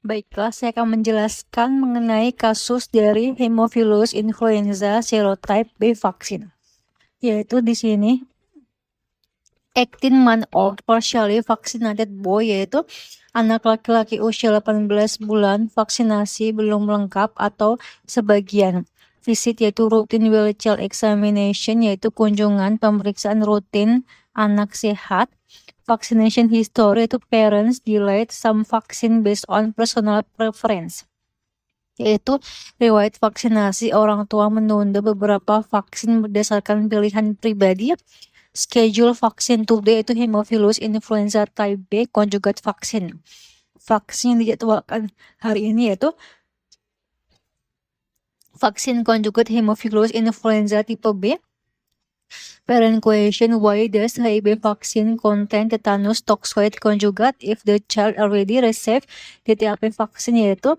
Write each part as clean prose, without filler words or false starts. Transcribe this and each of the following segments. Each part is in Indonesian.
Baiklah, saya akan menjelaskan mengenai kasus dari Haemophilus influenza serotype B vaksin. Yaitu di sini 18-month-old partially vaccinated boy, yaitu anak laki-laki usia 18 bulan vaksinasi belum lengkap atau sebagian. Visit yaitu routine well child examination, yaitu kunjungan pemeriksaan rutin anak sehat. Vaccination history yaitu parents delayed some vaccine based on personal preference, yaitu riwayat vaksinasi orang tua menunda beberapa vaksin berdasarkan pilihan pribadi. Schedule vaksin today yaitu Haemophilus influenza type B conjugate vaksin. Vaksin yang dijadwalkan hari ini yaitu vaksin conjugate Haemophilus influenza type B. Parent question: why does HIB vaccine contain tetanus toxoid conjugate if the child already received DTaP vaksin, yaitu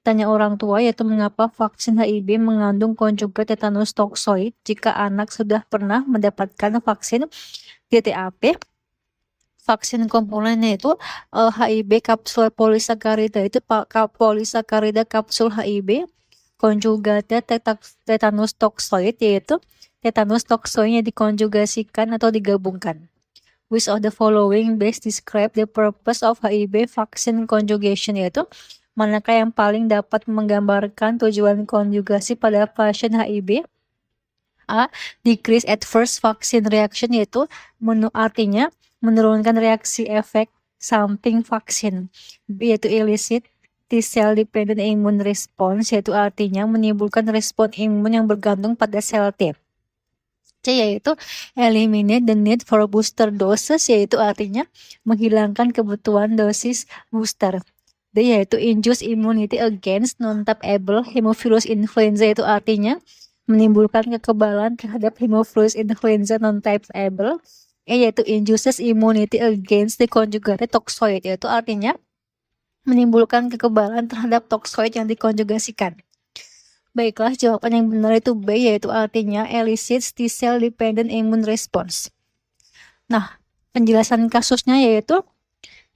tanya orang tua, yaitu mengapa vaksin HIB mengandung konjugat tetanus toxoid jika anak sudah pernah mendapatkan vaksin DTaP. Vaksin komponennya itu HIB kapsul polisakarida, itu polisakarida kapsul HIB konjugate tetanus toxoid, yaitu tetanus toxoidnya dikonjugasikan atau digabungkan. Which of the following best describe the purpose of HIB vaccine conjugation, yaitu manakah yang paling dapat menggambarkan tujuan konjugasi pada pasien HIB? A. Decrease adverse vaccine reaction, yaitu artinya menurunkan reaksi efek samping vaksin. B. Yaitu elicit T-cell dependent immune response, yaitu artinya menimbulkan respon imun yang bergantung pada sel T. C. Yaitu eliminate the need for booster doses, yaitu artinya menghilangkan kebutuhan dosis booster. D. Yaitu induce immunity against non-type-able Haemophilus influenza, yaitu artinya menimbulkan kekebalan terhadap Haemophilus influenza non-type-able. E. Yaitu induces immunity against the conjugated toxoid, yaitu artinya menimbulkan kekebalan terhadap toxoid yang dikonjugasikan. Baiklah, jawaban yang benar itu B, yaitu artinya elicits T-cell dependent immune response. Nah, penjelasan kasusnya yaitu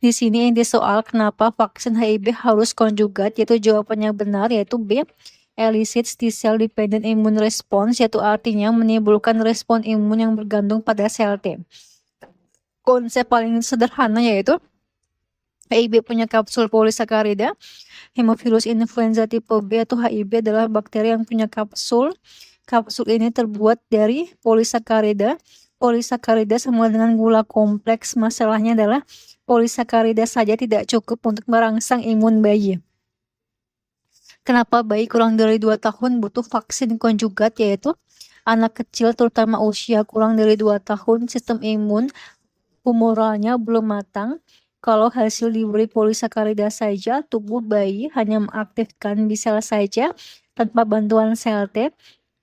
di sini inti soal kenapa vaksin HIB harus konjugat, yaitu jawaban yang benar yaitu B, elicits T-cell dependent immune response, yaitu artinya menimbulkan respon imun yang bergantung pada sel T. Konsep paling sederhana yaitu HIB punya kapsul polisakarida. Haemophilus influenza tipe B atau HIB adalah bakteri yang punya kapsul. Kapsul ini terbuat dari polisakarida. Polisakarida sama dengan gula kompleks. Masalahnya adalah polisakarida saja tidak cukup untuk merangsang imun bayi. Kenapa bayi kurang dari 2 tahun butuh vaksin konjugat, yaitu anak kecil terutama usia kurang dari 2 tahun sistem imun humoralnya belum matang. Kalau hasil diberi polisakarida saja, tubuh bayi hanya mengaktifkan B-sel saja tanpa bantuan sel T.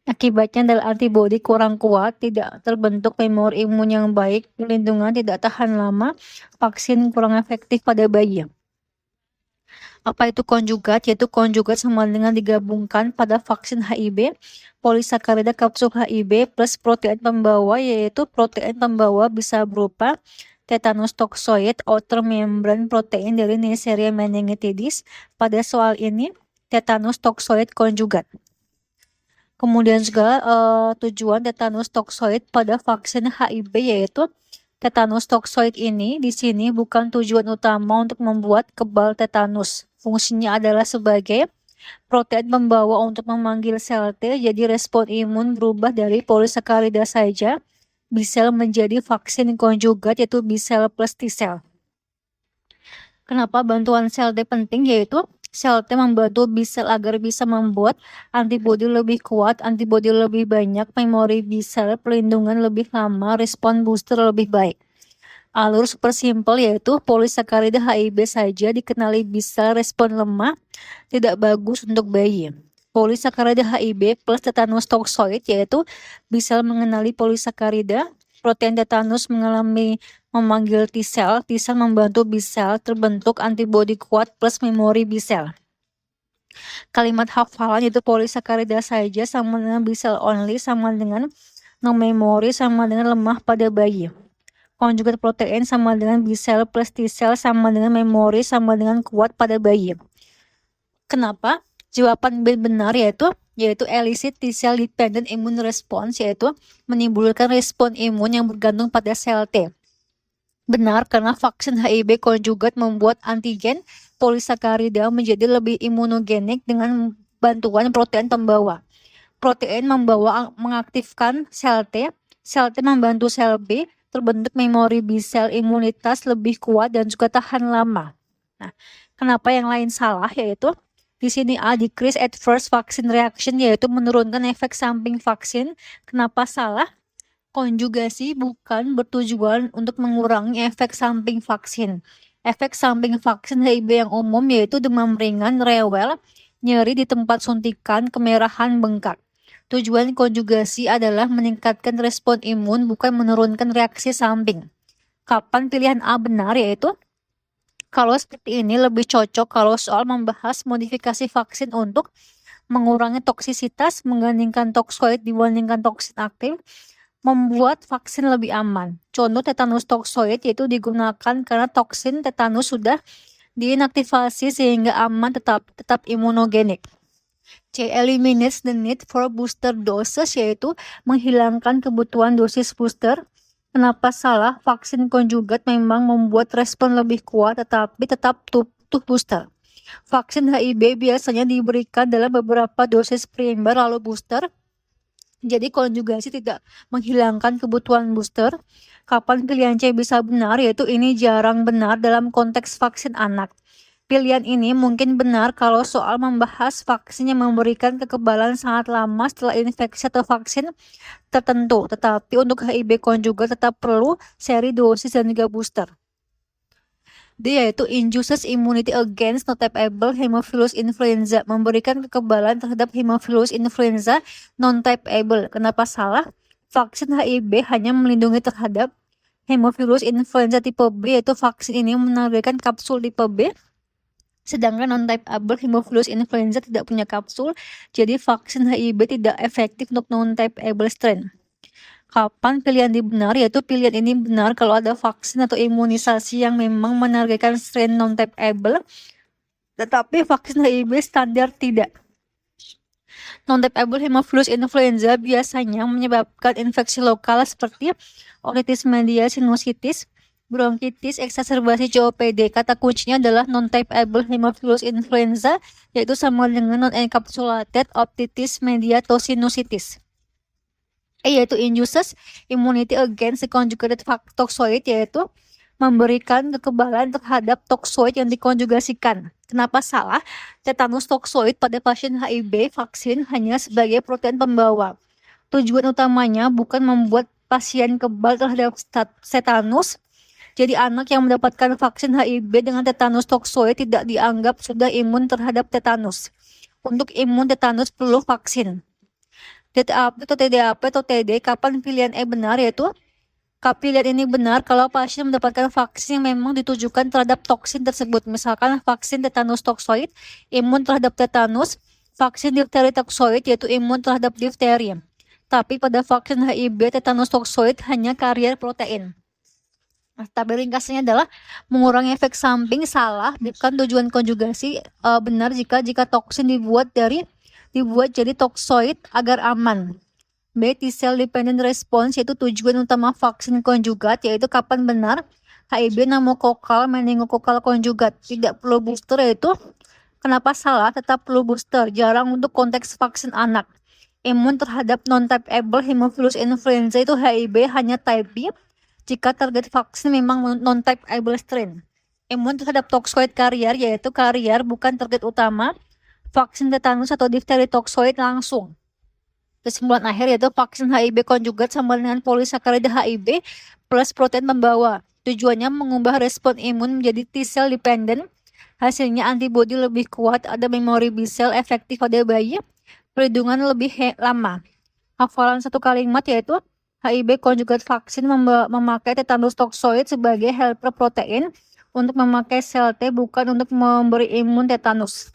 Akibatnya adalah antibodi kurang kuat, tidak terbentuk memori imun yang baik, perlindungan tidak tahan lama, vaksin kurang efektif pada bayi. Apa itu konjugat? Yaitu konjugat sama dengan digabungkan pada vaksin HIB, polisakarida kapsul HIB plus protein pembawa, yaitu protein pembawa bisa berupa tetanus toxoid, outer membrane protein dari Neisseria meningitidis. Pada soal ini, tetanus toxoid konjugat. Kemudian juga tujuan tetanus toxoid pada vaksin HIB yaitu tetanus toxoid ini di sini bukan tujuan utama untuk membuat kebal tetanus. Fungsinya adalah sebagai protein pembawa untuk memanggil sel T, jadi respon imun berubah dari polisakarida saja B-cell menjadi vaksin konjugat yaitu B-cell plus T-cell. Kenapa bantuan sel T penting? Yaitu sel T membantu B-cell agar bisa membuat antibodi lebih kuat, antibodi lebih banyak, memori B-cell, perlindungan lebih lama, respon booster lebih baik. Alur super simple yaitu polisakarida HIB saja dikenali B-cell respon lemah, tidak bagus untuk bayi. Polisakarida HIB plus tetanus toxoid yaitu B-cell mengenali polisakarida, protein tetanus mengalami memanggil T-cell, T-cell membantu B-cell terbentuk antibodi kuat plus memori B-cell. Kalimat hafalan yaitu polisakarida saja sama dengan B-cell only sama dengan no memory sama dengan lemah pada bayi. Konjugat protein sama dengan B-cell plus T-cell sama dengan memori sama dengan kuat pada bayi. Kenapa? Jawaban B benar yaitu elicit T-cell dependent immune response, yaitu menimbulkan respon imun yang bergantung pada sel T. Benar, karena vaksin HIV konjugat membuat antigen polisakarida menjadi lebih imunogenik dengan bantuan protein pembawa. Protein membawa mengaktifkan sel T membantu sel B terbentuk memori B-cell imunitas lebih kuat dan juga tahan lama. Nah, kenapa yang lain salah? Yaitu di sini A, decrease adverse vaccine reaction, yaitu menurunkan efek samping vaksin. Kenapa salah? Konjugasi bukan bertujuan untuk mengurangi efek samping vaksin. Efek samping vaksin HIV yang umum yaitu demam ringan, rewel, nyeri di tempat suntikan, kemerahan, bengkak. Tujuan konjugasi adalah meningkatkan respon imun, bukan menurunkan reaksi samping. Kapan pilihan A benar? Yaitu kalau seperti ini lebih cocok kalau soal membahas modifikasi vaksin untuk mengurangi toksisitas, menggandingkan toksoid dibandingkan toksin aktif, membuat vaksin lebih aman. Contoh tetanus toksoid yaitu digunakan karena toksin tetanus sudah diinaktivasi sehingga aman tetap imunogenik. C. Eliminates the need for booster doses, yaitu menghilangkan kebutuhan dosis booster. Kenapa salah? Vaksin konjugat memang membuat respon lebih kuat tetapi tetap butuh booster. Vaksin HIV biasanya diberikan dalam beberapa dosis primer lalu booster. Jadi konjugasi tidak menghilangkan kebutuhan booster. Kapan pilihan C bisa benar? Yaitu ini jarang benar dalam konteks vaksin anak. Pilihan ini mungkin benar kalau soal membahas vaksin yang memberikan kekebalan sangat lama setelah infeksi atau vaksin tertentu. Tetapi untuk HIV konjugat tetap perlu seri dosis dan juga booster. D, yaitu induces immunity against non-typeable Haemophilus influenza, memberikan kekebalan terhadap Haemophilus influenza non-typeable. Kenapa salah? Vaksin HIV hanya melindungi terhadap Haemophilus influenza tipe B, yaitu vaksin ini menargetkan kapsul tipe B. Sedangkan non-typeable Haemophilus influenza tidak punya kapsul, jadi vaksin HIV tidak efektif untuk non-typeable strain. Kapan pilihan D benar? Yaitu pilihan ini benar kalau ada vaksin atau imunisasi yang memang menargetkan strain non-typeable, tetapi vaksin HIV standar tidak. Non-typeable Haemophilus influenza biasanya menyebabkan infeksi lokal seperti otitis media, sinusitis, bronkitis, eksaserbasi COPD. Kata kuncinya adalah non-typeable Haemophilus influenza, yaitu sama dengan non-encapsulated otitis media atau sinusitis. E, yaitu induces immunity against the conjugated toxoid, yaitu memberikan kekebalan terhadap toksoid yang dikonjugasikan. Kenapa salah? Tetanus toksoid pada pasien HIV vaksin hanya sebagai protein pembawa. Tujuan utamanya bukan membuat pasien kebal terhadap tetanus. Jadi anak yang mendapatkan vaksin HIV dengan tetanus toksoid tidak dianggap sudah imun terhadap tetanus. Untuk imun tetanus perlu vaksin. TDAP atau TDAP atau TD, kapan pilihan E benar? Yaitu pilihan ini benar kalau pasien mendapatkan vaksin yang memang ditujukan terhadap toksin tersebut. Misalkan vaksin tetanus toksoid, imun terhadap tetanus, vaksin difteri toksoid yaitu imun terhadap difteri. Tapi pada vaksin HIV tetanus toksoid hanya karier protein. Nah, tabel ringkasnya adalah mengurangi efek samping salah, bukan tujuan konjugasi. Benar jika toksin dibuat jadi toksoid agar aman. B, T-cell dependent response, yaitu tujuan utama vaksin konjugat, yaitu kapan benar? HIV pneumokokal meningokokal konjugat tidak perlu booster, yaitu kenapa salah? Tetap perlu booster, jarang untuk konteks vaksin anak. Imun terhadap non-typeable Haemophilus influenza itu HIV hanya type B jika target vaksin memang non-typeable strain. Imun terhadap toksoid karier, yaitu karier bukan target utama. Vaksin tetanus atau difteri toksoid langsung. Kesimpulan akhir yaitu vaksin HIV konjugat sama dengan polisakarida HIV plus protein pembawa. Tujuannya mengubah respon imun menjadi T-cell dependent. Hasilnya antibodi lebih kuat, ada memori B-cell efektif pada bayi, perlindungan lebih lama. Hafalan satu kalimat yaitu HIV konjugat vaksin memakai tetanus toksoid sebagai helper protein untuk memakai sel T, bukan untuk memberi imun tetanus.